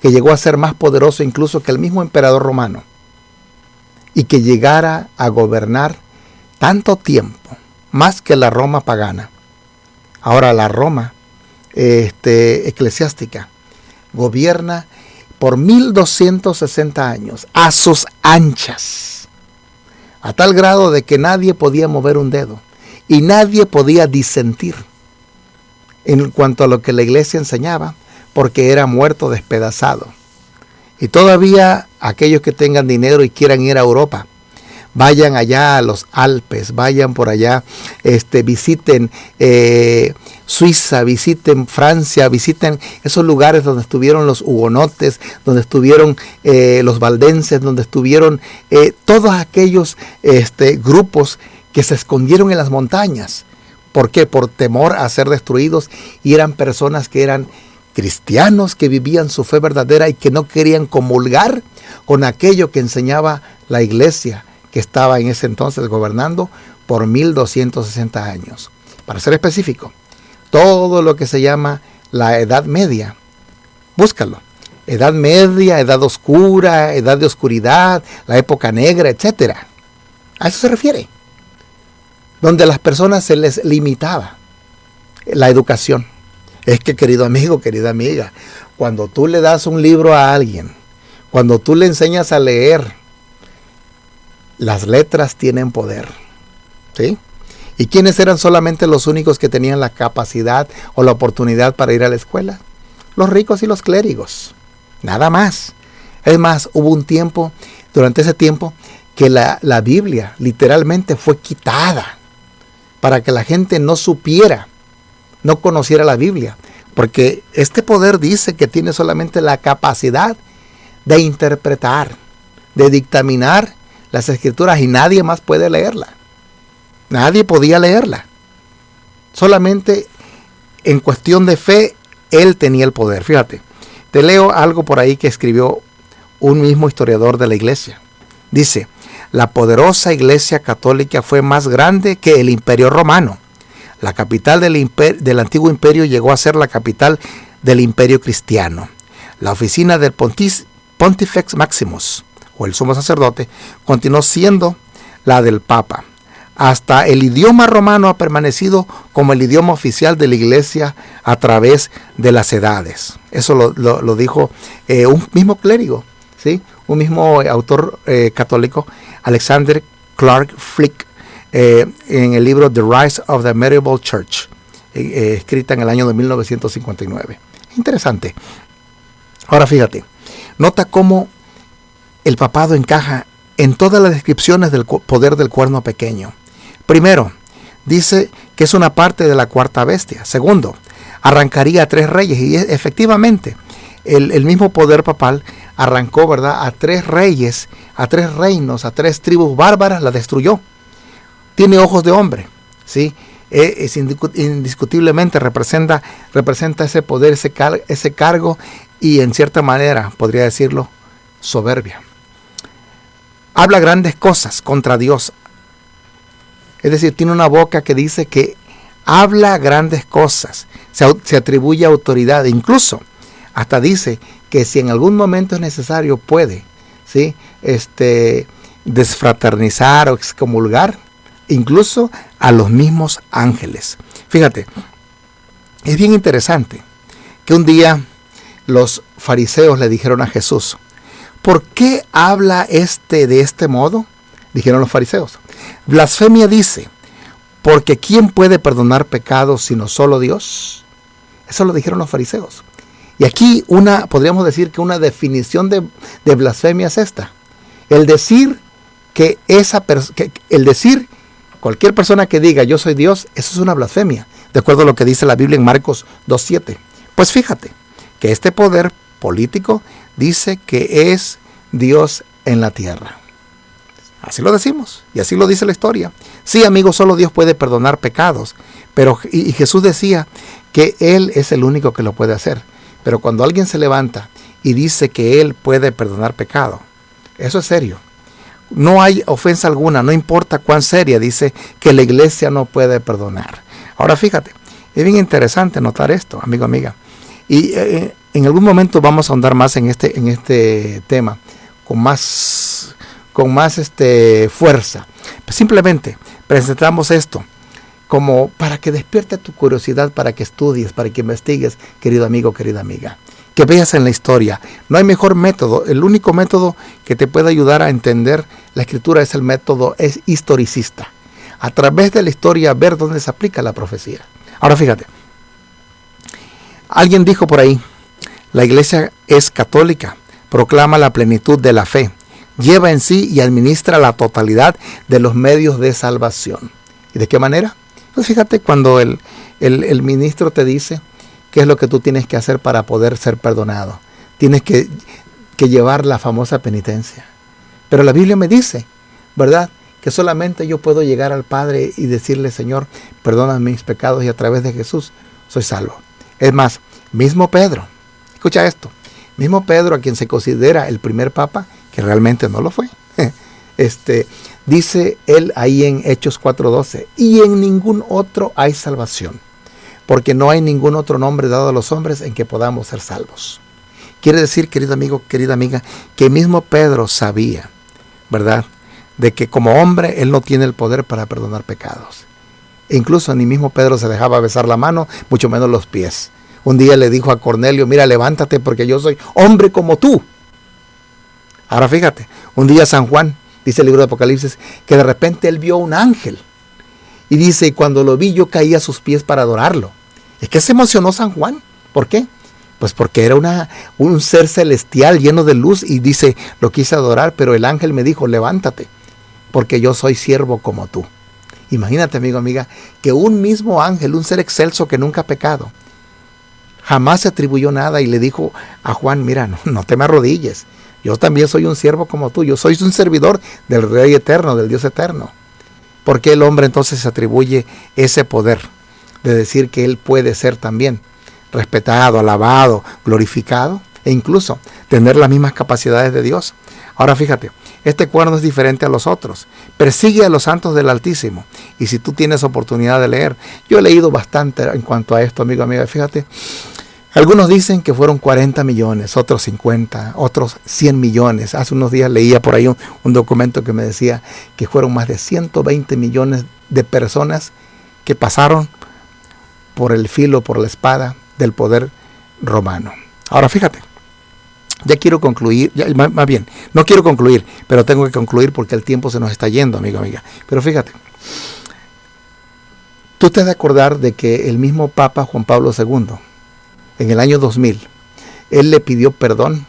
que llegó a ser más poderoso incluso que el mismo emperador romano, y que llegara a gobernar tanto tiempo, más que la Roma pagana? Ahora la Roma eclesiástica gobierna por 1260 años a sus anchas, a tal grado de que nadie podía mover un dedo y nadie podía disentir en cuanto a lo que la iglesia enseñaba, porque era muerto despedazado. Y todavía aquellos que tengan dinero y quieran ir a Europa, vayan allá a los Alpes, vayan por allá, visiten Suiza, visiten Francia, visiten esos lugares donde estuvieron los hugonotes, donde estuvieron los valdenses, donde estuvieron todos aquellos grupos que se escondieron en las montañas. ¿Por qué? Por temor a ser destruidos, y eran personas que eran cristianos, que vivían su fe verdadera y que no querían comulgar con aquello que enseñaba la iglesia, que estaba en ese entonces gobernando por 1260 años. Para ser específico, todo lo que se llama la Edad Media, búscalo. Edad Media, Edad Oscura, Edad de Oscuridad, la Época Negra, etc. A eso se refiere. Donde a las personas se les limitaba la educación. Es que, querido amigo, querida amiga, cuando tú le das un libro a alguien, cuando tú le enseñas a leer, las letras tienen poder, ¿sí? ¿Y quiénes eran solamente los únicos que tenían la capacidad o la oportunidad para ir a la escuela? Los ricos y los clérigos, nada más. Es más, hubo un tiempo, durante ese tiempo, que la Biblia literalmente fue quitada para que la gente no supiera, no conociera la Biblia, porque este poder dice que tiene solamente la capacidad de interpretar, de dictaminar las escrituras, y nadie más puede leerla. Nadie podía leerla. Solamente en cuestión de fe, él tenía el poder. Fíjate, te leo algo por ahí que escribió un mismo historiador de la iglesia. Dice: la poderosa iglesia católica fue más grande que el imperio romano. La capital del antiguo imperio llegó a ser la capital del imperio cristiano. La oficina del Pontifex Maximus, o el sumo sacerdote, continuó siendo la del Papa. Hasta el idioma romano ha permanecido como el idioma oficial de la iglesia a través de las edades. Eso lo dijo un mismo clérigo, ¿sí? Un mismo autor católico, Alexander Clark Flick, en el libro The Rise of the Medieval Church, escrita en el año de 1959. Interesante. Ahora fíjate, nota cómo el papado encaja en todas las descripciones del poder del cuerno pequeño. Primero, dice que es una parte de la cuarta bestia. Segundo, arrancaría a 3 reyes. Y efectivamente, el mismo poder papal arrancó, ¿verdad?, a 3 reyes, a 3 reinos, a 3 tribus bárbaras, la destruyó. Tiene ojos de hombre, ¿sí? Indiscutiblemente representa ese poder, ese cargo, y en cierta manera, podría decirlo, soberbia. Habla grandes cosas contra Dios. Es decir, tiene una boca que dice que habla grandes cosas, se atribuye autoridad, incluso hasta dice que si en algún momento es necesario puede, ¿sí?, desfraternizar o excomulgar incluso a los mismos ángeles. Fíjate, es bien interesante que un día los fariseos le dijeron a Jesús: ¿por qué habla de este modo? Dijeron los fariseos. Blasfemia dice, porque ¿quién puede perdonar pecados sino solo Dios? Eso lo dijeron los fariseos. Y aquí podríamos decir que una definición de blasfemia es esta: el decir cualquier persona que diga yo soy Dios, eso es una blasfemia, de acuerdo a lo que dice la Biblia en Marcos 2:7. Pues fíjate que este poder político dice que es Dios en la tierra. Así lo decimos, y así lo dice la historia. Sí, amigos, solo Dios puede perdonar pecados, y Jesús decía que Él es el único que lo puede hacer. Pero cuando alguien se levanta y dice que Él puede perdonar pecado, eso es serio. No hay ofensa alguna, no importa cuán seria, dice que la iglesia no puede perdonar. Ahora fíjate, es bien interesante notar esto, amigo, amiga. Y en algún momento vamos a ahondar más en este tema, con más fuerza. Simplemente presentamos esto como para que despierte tu curiosidad, para que estudies, para que investigues, querido amigo, querida amiga. Que veas en la historia. No hay mejor método. El único método que te puede ayudar a entender la escritura es el método historicista. A través de la historia ver dónde se aplica la profecía. Ahora fíjate. Alguien dijo por ahí: la iglesia es católica, proclama la plenitud de la fe, lleva en sí y administra la totalidad de los medios de salvación. ¿Y de qué manera? Pues fíjate, cuando el ministro te dice qué es lo que tú tienes que hacer para poder ser perdonado. Tienes que llevar la famosa penitencia. Pero la Biblia me dice, ¿verdad?, que solamente yo puedo llegar al Padre y decirle: Señor, perdona mis pecados, y a través de Jesús soy salvo. Es más, mismo Pedro, escucha esto, mismo Pedro, a quien se considera el primer papa, que realmente no lo fue, dice él ahí en Hechos 4:12, y en ningún otro hay salvación, porque no hay ningún otro nombre dado a los hombres en que podamos ser salvos. Quiere decir, querido amigo, querida amiga, que mismo Pedro sabía, ¿verdad?, de que como hombre él no tiene el poder para perdonar pecados. E incluso ni mismo Pedro se dejaba besar la mano, mucho menos los pies. Un día le dijo a Cornelio: mira, levántate porque yo soy hombre como tú. Ahora fíjate, un día San Juan, dice el libro de Apocalipsis, que de repente él vio un ángel. Y dice: y cuando lo vi yo caí a sus pies para adorarlo. Es que se emocionó San Juan. ¿Por qué? Pues porque era un ser celestial lleno de luz, y dice, lo quise adorar, pero el ángel me dijo: levántate, porque yo soy siervo como tú. Imagínate, amigo, amiga, que un mismo ángel, un ser excelso que nunca ha pecado, jamás se atribuyó nada, y le dijo a Juan: mira, no te me arrodilles, yo también soy un siervo como tú, yo soy un servidor del Rey eterno, del Dios eterno. ¿Por qué el hombre entonces se atribuye ese poder de decir que él puede ser también respetado, alabado, glorificado, e incluso tener las mismas capacidades de Dios? Ahora fíjate, este cuerno es diferente a los otros. Persigue a los santos del Altísimo. Y si tú tienes oportunidad de leer, yo he leído bastante en cuanto a esto, amigo, amiga. Fíjate, algunos dicen que fueron 40 millones, otros 50, otros 100 millones. Hace unos días leía por ahí un documento que me decía que fueron más de 120 millones de personas que pasaron por el filo, por la espada del poder romano. Ahora fíjate, ya quiero concluir, más bien, no quiero concluir, pero tengo que concluir porque el tiempo se nos está yendo, amigo, amiga. Pero fíjate, tú te has de acordar de que el mismo Papa Juan Pablo II, en el año 2000, él le pidió perdón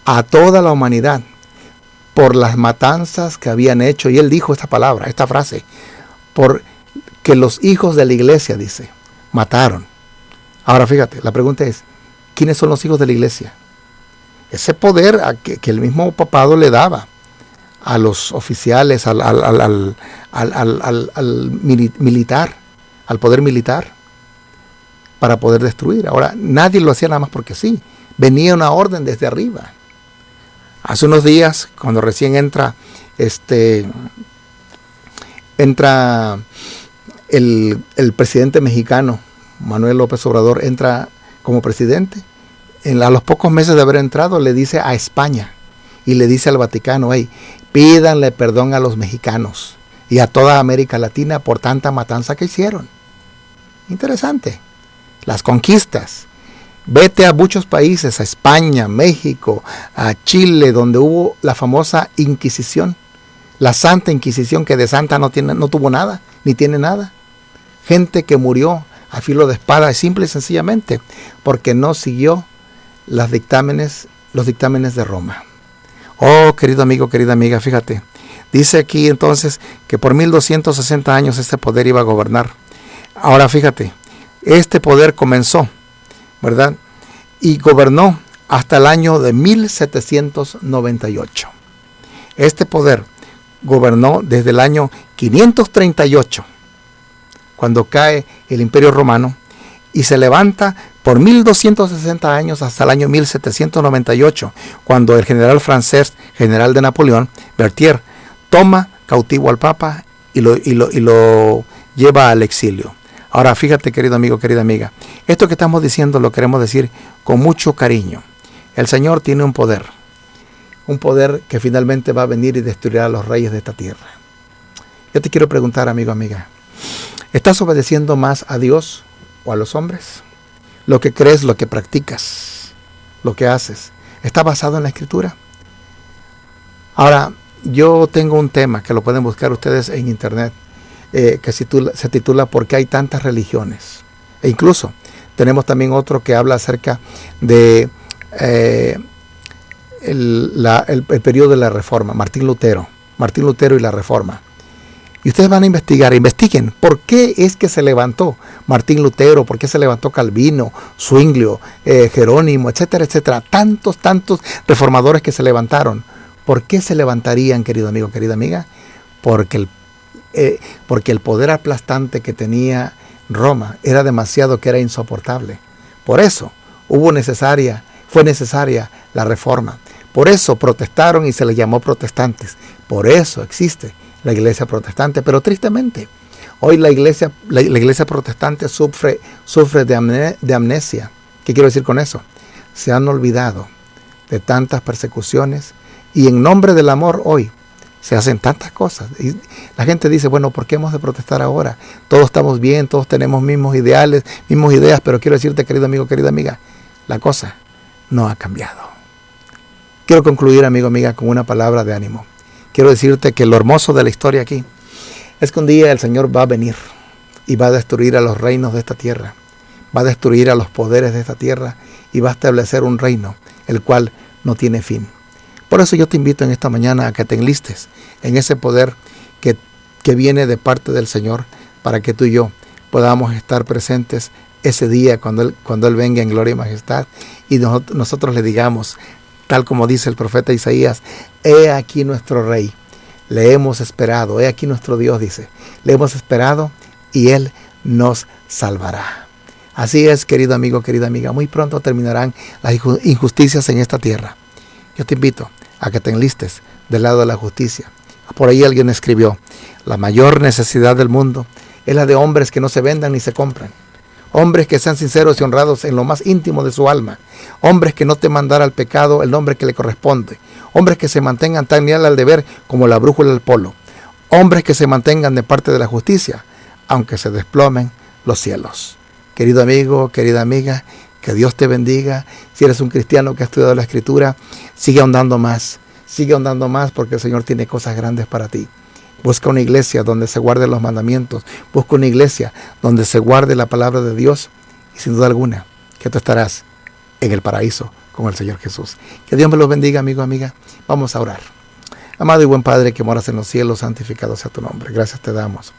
a toda la humanidad por las matanzas que habían hecho. Y él dijo esta palabra, esta frase, por que los hijos de la iglesia, dice, mataron. Ahora fíjate, la pregunta es, ¿quiénes son los hijos de la iglesia? Ese poder que el mismo papado le daba a los oficiales, al militar, al poder militar, para poder destruir. Ahora, nadie lo hacía nada más porque sí. Venía una orden desde arriba. Hace unos días, cuando recién entra el presidente mexicano, Manuel López Obrador, entra como presidente. A los pocos meses de haber entrado, le dice a España y le dice al Vaticano, hey, pídanle perdón a los mexicanos y a toda América Latina por tanta matanza que hicieron. Interesante. Las conquistas. Vete a muchos países, a España, México, a Chile, donde hubo la famosa Inquisición, la Santa Inquisición, que de santa no tuvo nada, ni tiene nada. Gente que murió a filo de espada, simple y sencillamente, porque no siguió los dictámenes de Roma. Oh, querido amigo, querida amiga, fíjate, dice aquí entonces que por 1260 años este poder iba a gobernar. Ahora fíjate, este poder comenzó, ¿verdad? Y gobernó hasta el año de 1798. Este poder gobernó desde el año 538, cuando cae el Imperio Romano, y se levanta por 1260 años hasta el año 1798, cuando el general francés, general de Napoleón, Berthier, toma cautivo al Papa y lo lleva al exilio. Ahora fíjate, querido amigo, querida amiga, esto que estamos diciendo lo queremos decir con mucho cariño. El Señor tiene un poder que finalmente va a venir y destruirá a los reyes de esta tierra. Yo te quiero preguntar, amigo, amiga, ¿estás obedeciendo más a Dios o a los hombres? Lo que crees, lo que practicas, lo que haces, ¿está basado en la Escritura? Ahora, yo tengo un tema que lo pueden buscar ustedes en internet, que se titula ¿Por qué hay tantas religiones? E incluso tenemos también otro que habla acerca de el periodo de la Reforma, Martín Lutero y la Reforma. Y ustedes van a investiguen por qué es que se levantó Martín Lutero, por qué se levantó Calvino, Zwinglio, Jerónimo, etcétera, etcétera. Tantos reformadores que se levantaron. ¿Por qué se levantarían, querido amigo, querida amiga? Porque el poder aplastante que tenía Roma era demasiado, que era insoportable. Por eso fue necesaria la Reforma. Por eso protestaron y se les llamó protestantes. Por eso existe la iglesia protestante. Pero tristemente, hoy la iglesia protestante sufre de amnesia. ¿Qué quiero decir con eso? Se han olvidado de tantas persecuciones y en nombre del amor hoy se hacen tantas cosas. Y la gente dice, bueno, ¿por qué hemos de protestar ahora? Todos estamos bien, todos tenemos mismos ideales, mismas ideas, pero quiero decirte, querido amigo, querida amiga, la cosa no ha cambiado. Quiero concluir, amigo, amiga, con una palabra de ánimo. Quiero decirte que lo hermoso de la historia aquí es que un día el Señor va a venir y va a destruir a los reinos de esta tierra, va a destruir a los poderes de esta tierra y va a establecer un reino, el cual no tiene fin. Por eso yo te invito en esta mañana a que te enlistes en ese poder que viene de parte del Señor, para que tú y yo podamos estar presentes ese día cuando Él venga en gloria y majestad, y nosotros le digamos, tal como dice el profeta Isaías, he aquí nuestro Rey, le hemos esperado, he aquí nuestro Dios, dice, le hemos esperado y Él nos salvará. Así es, querido amigo, querida amiga, muy pronto terminarán las injusticias en esta tierra. Yo te invito a que te enlistes del lado de la justicia. Por ahí alguien escribió, la mayor necesidad del mundo es la de hombres que no se vendan ni se compran. Hombres que sean sinceros y honrados en lo más íntimo de su alma. Hombres que no teman dar al pecado el nombre que le corresponde. Hombres que se mantengan tan leal al deber como la brújula al polo. Hombres que se mantengan de parte de la justicia, aunque se desplomen los cielos. Querido amigo, querida amiga, que Dios te bendiga. Si eres un cristiano que ha estudiado la Escritura, sigue ahondando más porque el Señor tiene cosas grandes para ti. Busca una iglesia donde se guarden los mandamientos. Busca una iglesia donde se guarde la palabra de Dios. Y sin duda alguna, que tú estarás en el paraíso con el Señor Jesús. Que Dios me los bendiga, amigo, amiga. Vamos a orar. Amado y buen Padre que moras en los cielos, santificado sea tu nombre. Gracias te damos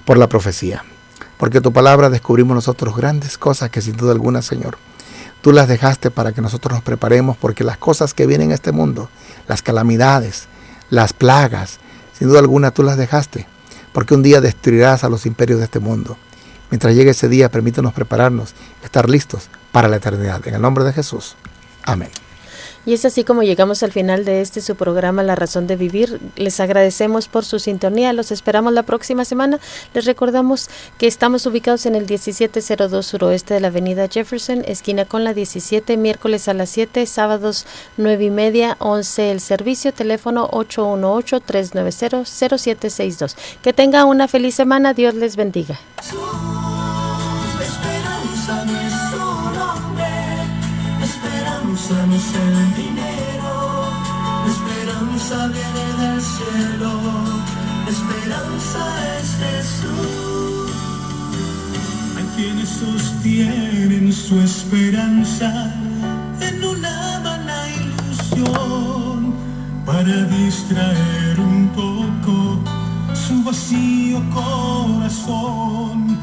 por la profecía, porque tu palabra descubrimos nosotros grandes cosas que sin duda alguna, Señor, tú las dejaste para que nosotros nos preparemos, porque las cosas que vienen en este mundo, las calamidades, las plagas, sin duda alguna tú las dejaste, porque un día destruirás a los imperios de este mundo. Mientras llegue ese día, permítanos prepararnos, estar listos para la eternidad. En el nombre de Jesús. Amén. Y es así como llegamos al final de su programa La Razón de Vivir. Les agradecemos por su sintonía, los esperamos la próxima semana. Les recordamos que estamos ubicados en el 1702 suroeste de la avenida Jefferson, esquina con la 17, miércoles a las 7, sábados 9:30, 11 el servicio, teléfono 818-390-0762. Que tengan una feliz semana, Dios les bendiga. Esperanza no es su nombre, esperanza no es el dinero, esperanza viene del cielo, esperanza es Jesús. Hay quienes sostienen su esperanza en una vana ilusión para distraer un poco su vacío corazón.